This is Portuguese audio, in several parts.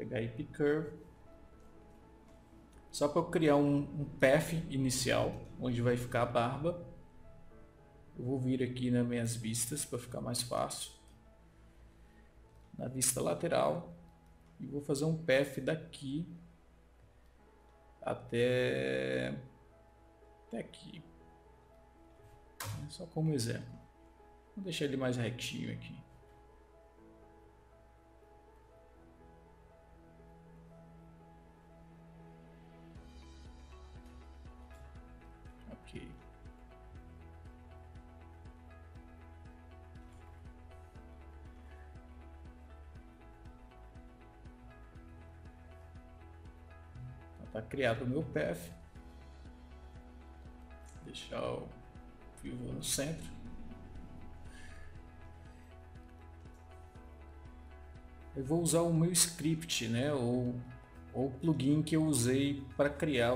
pegar IP Curve, só para eu criar um path inicial, onde vai ficar a barba. Eu vou vir aqui nas minhas vistas para ficar mais fácil. Na vista lateral, e vou fazer um path daqui até aqui, só como exemplo. Vou deixar ele mais retinho aqui. Ok. Está criado o meu path. Deixar o pivô no centro. Eu vou usar o meu script, né, ou o plugin que eu usei para criar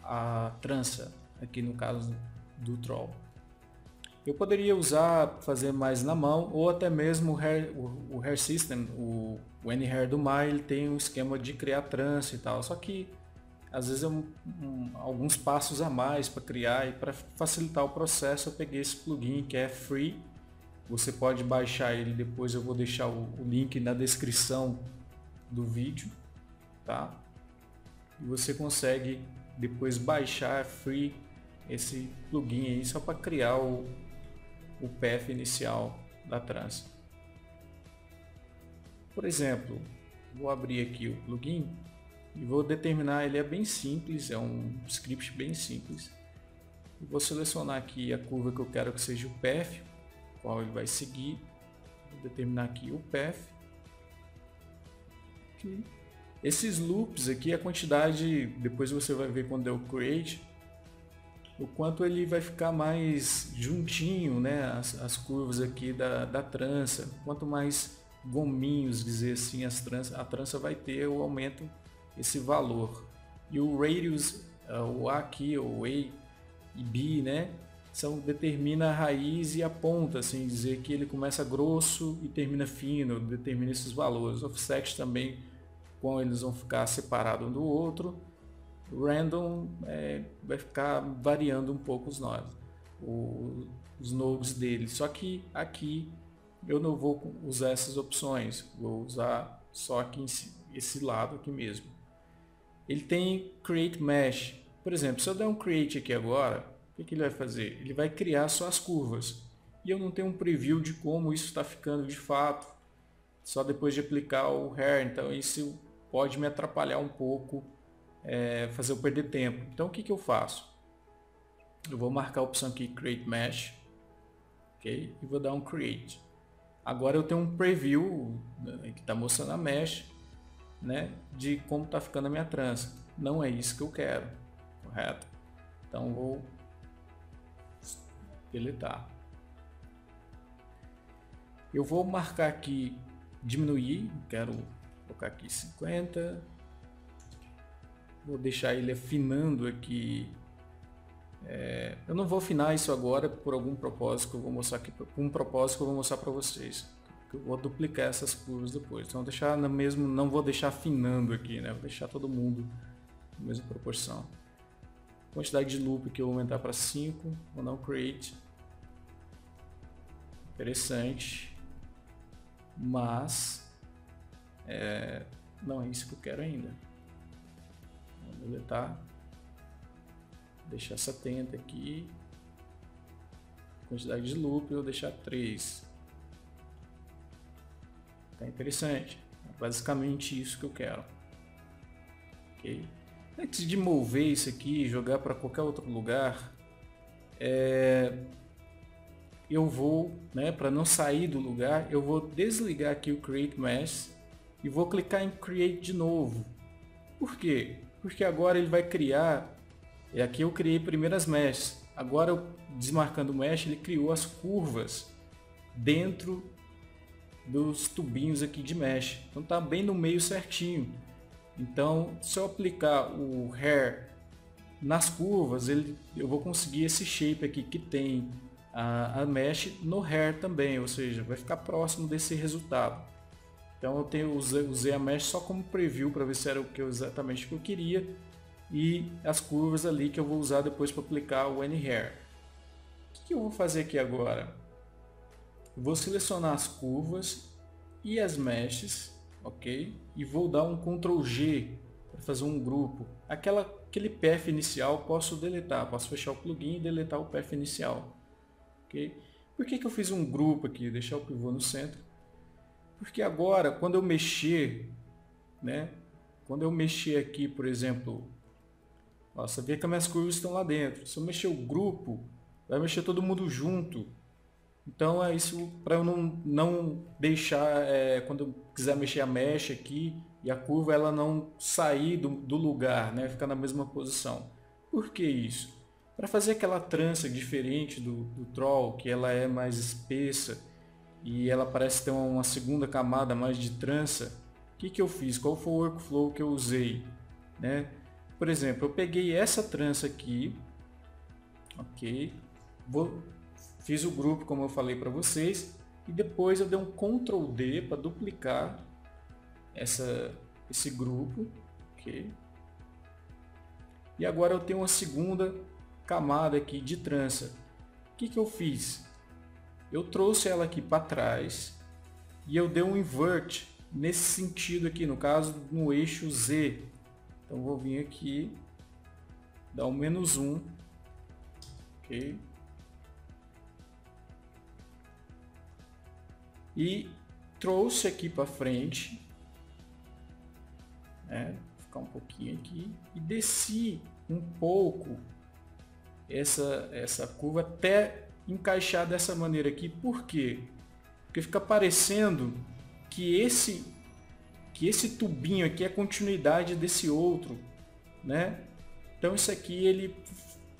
a trança, aqui no caso do Troll. Eu poderia fazer mais na mão, ou até mesmo o Hair System, o NHair do Maya, ele tem um esquema de criar trança e tal, só que às vezes alguns passos a mais para criar, e para facilitar o processo eu peguei esse plugin que é free. Você pode baixar ele, depois eu vou deixar o link na descrição do vídeo, tá? E você consegue depois baixar free esse plugin aí só para criar o path inicial da trança. Por exemplo, vou abrir aqui o plugin e vou determinar, ele é bem simples, é um script bem simples. E vou selecionar aqui a curva que eu quero que seja o path, qual ele vai seguir. Vou determinar aqui o path. Aqui. Esses loops aqui, a quantidade, depois você vai ver quando eu create, o quanto ele vai ficar mais juntinho, né, as curvas aqui da trança. Quanto mais gominhos, dizer assim, a trança vai ter, eu aumento esse valor. E o radius, o A aqui, o A e B, né, determina a raiz e a ponta, assim dizer, que ele começa grosso e termina fino, determina esses valores. Offset também, como eles vão ficar separados um do outro. Random vai ficar variando um pouco os nodes dele, só que aqui eu não vou usar essas opções, vou usar só aqui esse lado aqui mesmo. Ele tem Create Mesh, por exemplo, se eu der um Create aqui agora, o que ele vai fazer? Ele vai criar só as curvas. E eu não tenho um preview de como isso está ficando de fato, só depois de aplicar o Hair. Então isso pode me atrapalhar um pouco, fazer eu perder tempo. Então o que eu faço? Eu vou marcar a opção aqui, Create Mesh. Okay? E vou dar um Create. Agora eu tenho um preview, né, que está mostrando a Mesh, né, de como está ficando a minha trança. Não é isso que eu quero, correto? Então vou deletar. Eu vou marcar aqui diminuir, quero colocar aqui 50. Vou deixar ele afinando aqui. Eu não vou afinar isso agora por algum propósito que eu vou mostrar aqui, por um propósito que eu vou mostrar para vocês. Eu vou duplicar essas curvas depois. Então vou deixar não vou deixar afinando aqui, né? Vou deixar todo mundo na mesma proporção. Quantidade de loop que eu vou aumentar para 5, vou dar um create. Interessante, mas não é isso que eu quero ainda. Vou deletar, deixar 70 aqui. Quantidade de loop eu vou deixar 3. Tá interessante, é basicamente isso que eu quero. Ok? Antes de mover isso aqui e jogar para qualquer outro lugar, eu vou, né, para não sair do lugar, eu vou desligar aqui o Create Mesh e vou clicar em Create de novo. Por quê? Porque agora ele vai criar, aqui eu criei primeiras meshes, agora eu desmarcando o mesh, ele criou as curvas dentro dos tubinhos aqui de mesh. Então tá bem no meio certinho. Então se eu aplicar o Hair nas curvas, eu vou conseguir esse shape aqui que tem a mesh no Hair também, ou seja, vai ficar próximo desse resultado. Então usei a mesh só como preview para ver se era exatamente o que eu queria, e as curvas ali que eu vou usar depois para aplicar o N-Hair. O que eu vou fazer aqui agora? Eu vou selecionar as curvas e as meshes, ok? E vou dar um Ctrl G para fazer um grupo. Aquele path inicial posso deletar, posso fechar o plugin e deletar o path inicial, ok? Por que eu fiz um grupo aqui? Deixar o pivô no centro. Porque agora, quando eu mexer, né? Quando eu mexer aqui, por exemplo, ó, você vê que as minhas curvas estão lá dentro. Se eu mexer o grupo, vai mexer todo mundo junto. Então é isso para eu não deixar, quando eu quiser mexer a mesh aqui e a curva, ela não sair do lugar, né? Ficar na mesma posição. Por que isso? Para fazer aquela trança diferente do Troll, que ela é mais espessa e ela parece ter uma segunda camada mais de trança, o que eu fiz? Qual foi o workflow que eu usei? Né? Por exemplo, eu peguei essa trança aqui, ok? Fiz o grupo como eu falei para vocês e depois eu dei um Ctrl D para duplicar esse grupo, ok? E agora eu tenho uma segunda camada aqui de trança. O que eu fiz? Eu trouxe ela aqui para trás e eu dei um invert nesse sentido aqui, no caso no eixo Z. Então vou vir aqui, dar um -1, ok? E trouxe aqui para frente, né? Vou ficar um pouquinho aqui e desci um pouco essa curva até encaixar dessa maneira aqui. Por quê? Porque fica parecendo que esse tubinho aqui é a continuidade desse outro, né? Então isso aqui ele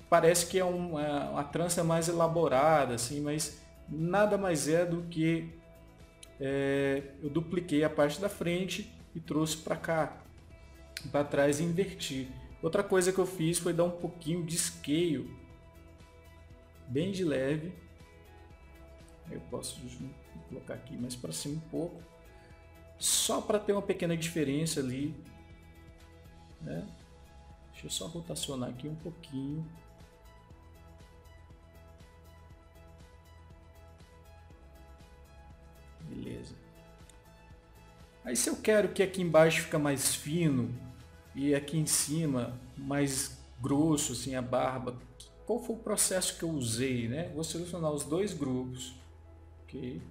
parece que é uma trança mais elaborada, assim, mas nada mais é do que eu dupliquei a parte da frente e trouxe para cá, para trás, e inverti. Outra coisa que eu fiz foi dar um pouquinho de scale, bem de leve. Eu posso colocar aqui mais para cima um pouco, só para ter uma pequena diferença ali, né? Deixa eu só rotacionar aqui um pouquinho. Beleza. Aí se eu quero que aqui embaixo fica mais fino e aqui em cima mais grosso, assim, a barba, qual foi o processo que eu usei, né? Vou selecionar os dois grupos, ok?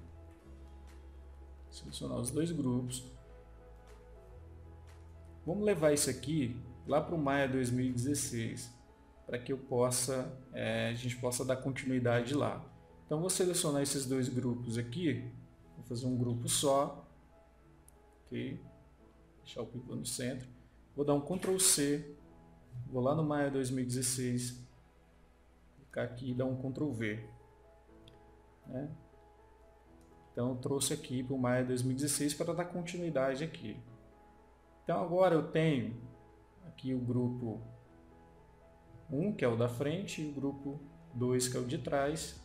Selecionar os dois grupos. Vamos levar isso aqui lá para o Maya 2016, para que a gente possa dar continuidade lá. Então vou selecionar esses dois grupos aqui. Vou fazer um grupo só, ok? Deixar o pivô no centro. Vou dar um Ctrl C, vou lá no Maya 2016, clicar aqui e dar um Ctrl V, né? Então eu trouxe aqui para o Maya 2016 para dar continuidade aqui. Então agora eu tenho aqui o grupo 1, que é o da frente, e o grupo 2, que é o de trás.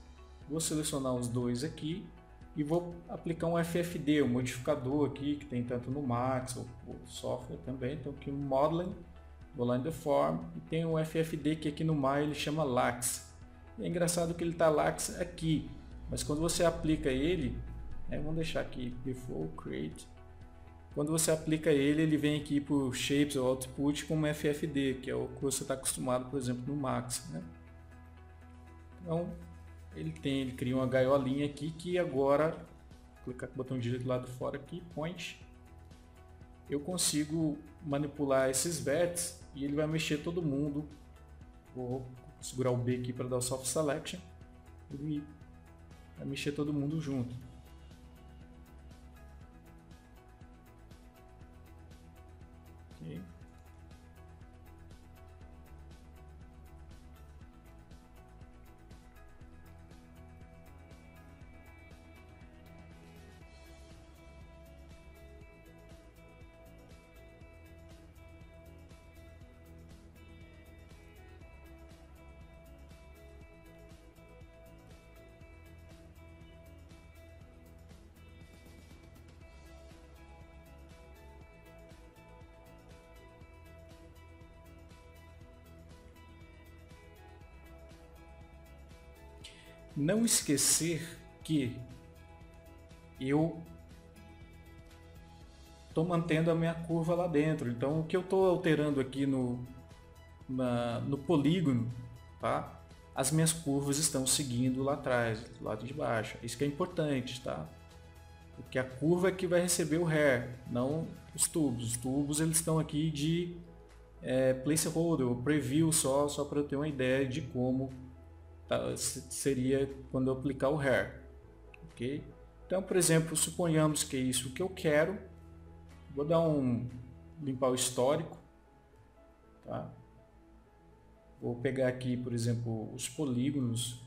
Vou selecionar os dois aqui e vou aplicar um FFD, um modificador aqui que tem tanto no Max ou software também. Então aqui no Modeling, vou lá em Deform e tem um FFD que aqui no Maya ele chama Lax. E é engraçado que ele está Lax aqui, mas quando você aplica ele, vamos deixar aqui Default Create. Quando você aplica ele, ele vem aqui por Shapes ou Output como FFD, que é o que você está acostumado, por exemplo, no Max, né? Então ele cria uma gaiolinha aqui que agora, clicar com o botão direito do lado de fora aqui, Point, eu consigo manipular esses vértices e ele vai mexer todo mundo. Vou segurar o B aqui para dar o Soft Selection, ele vai mexer todo mundo junto. Okay. não esquecer que eu estou mantendo a minha curva lá dentro. Então o que eu estou alterando aqui no polígono, tá? As minhas curvas estão seguindo lá atrás, do lado de baixo. Isso que é importante, tá? Porque a curva é que vai receber o hair, não os tubos. Os tubos eles estão aqui de placeholder, ou preview só para eu ter uma ideia de como seria quando eu aplicar o hair. Ok? Então, por exemplo, suponhamos que é isso que eu quero. Vou dar limpar o histórico. Tá? Vou pegar aqui, por exemplo, os polígonos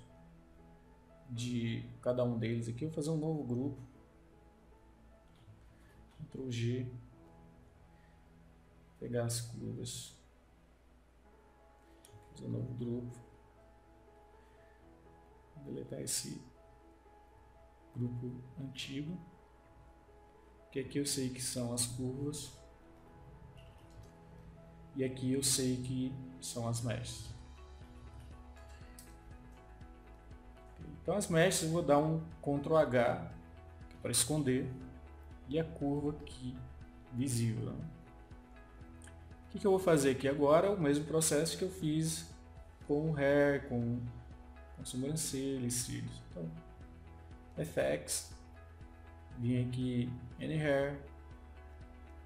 de cada um deles aqui. Vou fazer um novo grupo. Ctrl G. Pegar as curvas. Fazer um novo grupo. Deletar esse grupo antigo. Que aqui eu sei que são as curvas. E aqui eu sei que são as meshes. Então as meshes eu vou dar um Ctrl H para esconder e a curva aqui visível. O que eu vou fazer aqui agora? O mesmo processo que eu fiz com o hair, com sobrancelha e cílios. Então, FX, vim aqui Any Hair,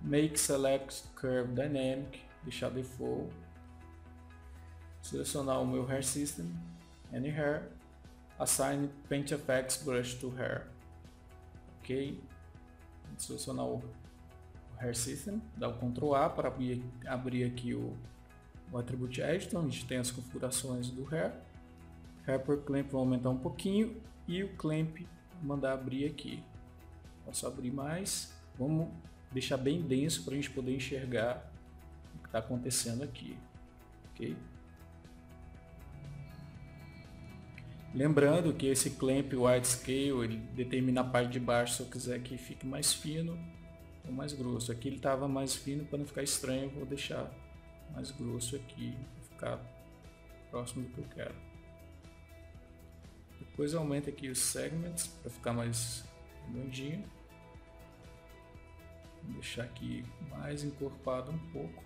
Make Select Curve Dynamic, deixar default, selecionar o meu Hair System, Any Hair, Assign Paint FX Brush to Hair. Ok, selecionar o Hair System, dá o Ctrl A para abrir aqui o Attribute Editor, onde tem as configurações do Hair. Hair por Clamp vou aumentar um pouquinho e o Clamp mandar abrir aqui. Posso abrir mais, vamos deixar bem denso para a gente poder enxergar o que está acontecendo aqui. Ok? Lembrando que esse Clamp Wide Scale ele determina a parte de baixo se eu quiser que fique mais fino ou mais grosso. Aqui ele estava mais fino, para não ficar estranho, vou deixar mais grosso aqui, para ficar próximo do que eu quero. Depois aumenta aqui os segments para ficar mais redondinho. Vou deixar aqui mais encorpado um pouco.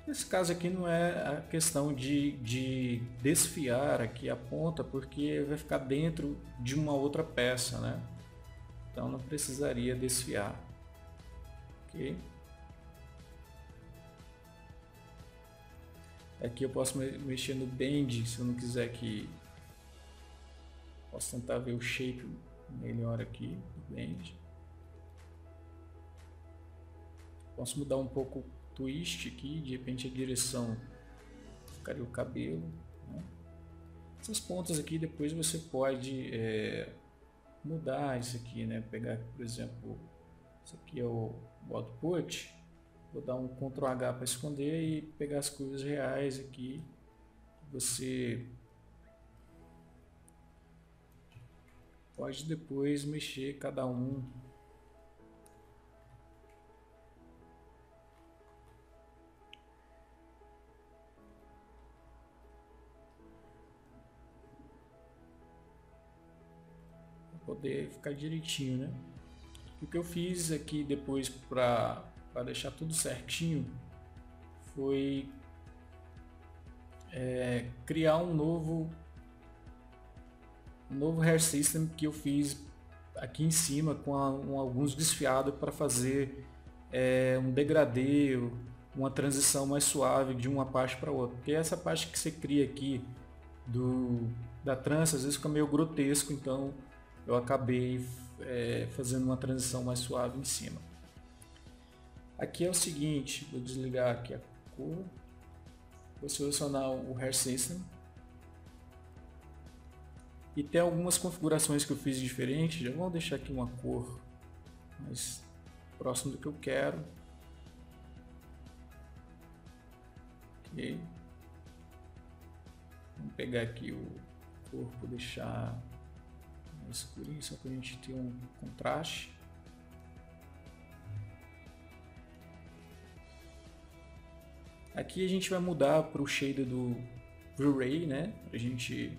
Nesse caso aqui não é a questão de desfiar aqui a ponta, porque vai ficar dentro de uma outra peça, né? Então não precisaria desfiar. Ok? Aqui eu posso mexer no bend, se eu não quiser que... Posso tentar ver o shape melhor aqui do bend. Posso mudar um pouco o twist aqui, de repente a direção ficaria o cabelo, né? Essas pontas aqui depois você pode mudar isso aqui, né? Pegar, por exemplo, isso aqui é o output. Vou dar um Ctrl H para esconder e pegar as curvas reais aqui. Você pode depois mexer cada um. Para poder ficar direitinho, né? O que eu fiz aqui depois para deixar tudo certinho foi criar um novo hair system que eu fiz aqui em cima com alguns desfiados para fazer um degradê, uma transição mais suave de uma parte para outra, porque essa parte que você cria aqui da trança às vezes fica meio grotesco, então eu acabei fazendo uma transição mais suave em cima. Aqui é o seguinte, vou desligar aqui a cor, vou selecionar o Hair System e tem algumas configurações que eu fiz diferentes. Já vou deixar aqui uma cor mais próximo do que eu quero. Ok. Vamos pegar aqui o corpo, deixar mais escurinho, só para a gente ter um contraste. Aqui a gente vai mudar para o shader do V-Ray, né? Para a gente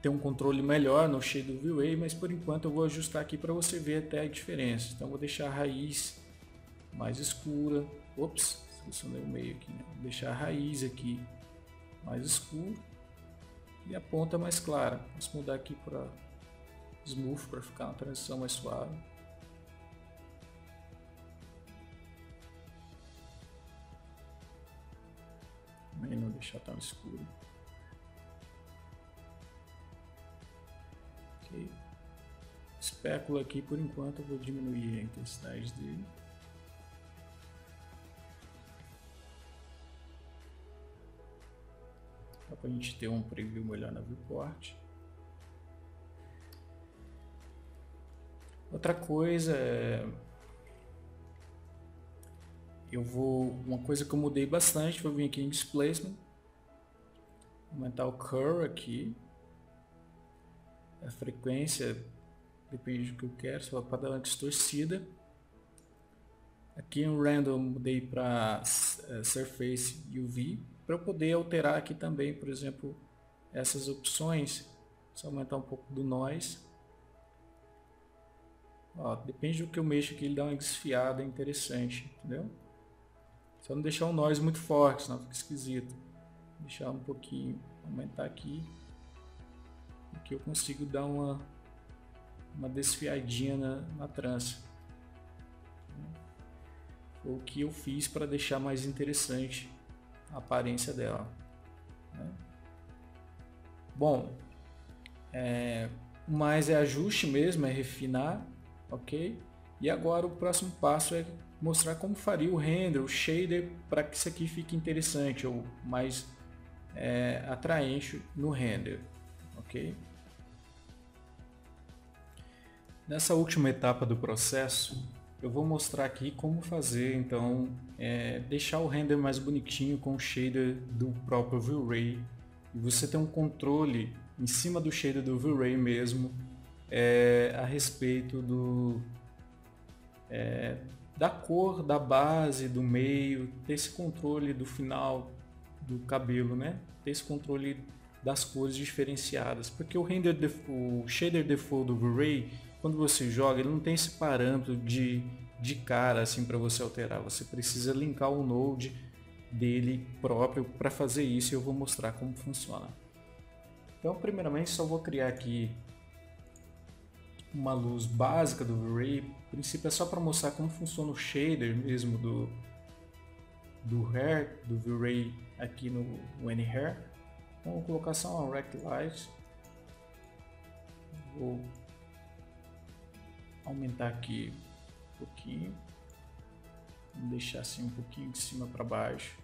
ter um controle melhor no shader do V-Ray, mas por enquanto eu vou ajustar aqui para você ver até a diferença. Então vou deixar a raiz mais escura. Ops, selecionei o meio aqui, né? Vou deixar a raiz aqui mais escura e a ponta mais clara. Posso mudar aqui para Smooth para ficar uma transição mais suave. Também não deixar tão escuro. Ok. Espécula aqui por enquanto eu vou diminuir a intensidade dele. Dá para a gente ter um preview melhor na viewport. Outra coisa uma coisa que eu mudei bastante foi vir aqui em Displacement, aumentar o curl aqui, a frequência depende do que eu quero, só para dar uma distorcida. Aqui em Random mudei para Surface UV, para eu poder alterar aqui também, por exemplo, essas opções, só aumentar um pouco do noise. Ó, depende do que eu mexo aqui, ele dá uma desfiada interessante, entendeu? Só não deixar o noise muito forte, senão fica esquisito. Deixar um pouquinho, aumentar aqui. Aqui eu consigo dar uma desfiadinha na trança. Foi o que eu fiz para deixar mais interessante a aparência dela, né? Bom, mais é ajuste mesmo, é refinar, ok? E agora o próximo passo é mostrar como faria o render, o shader, para que isso aqui fique interessante ou mais atraente no render, ok? Nessa última etapa do processo, eu vou mostrar aqui como fazer, então, deixar o render mais bonitinho com o shader do próprio V-Ray. E você tem um controle em cima do shader do V-Ray mesmo, a respeito da cor, da base, do meio, ter esse controle do final do cabelo, né? Ter esse controle das cores diferenciadas, porque o shader default do V-Ray, quando você joga, ele não tem esse parâmetro de cara assim para você alterar. Você precisa linkar o node dele próprio para fazer isso, e eu vou mostrar como funciona. Então, primeiramente, só vou criar aqui uma luz básica do V-Ray. O princípio é só para mostrar como funciona o shader mesmo do hair, do V-Ray aqui no N-Hair. Então vou colocar só uma Rect Light. Vou aumentar aqui um pouquinho. Vou deixar assim um pouquinho de cima para baixo.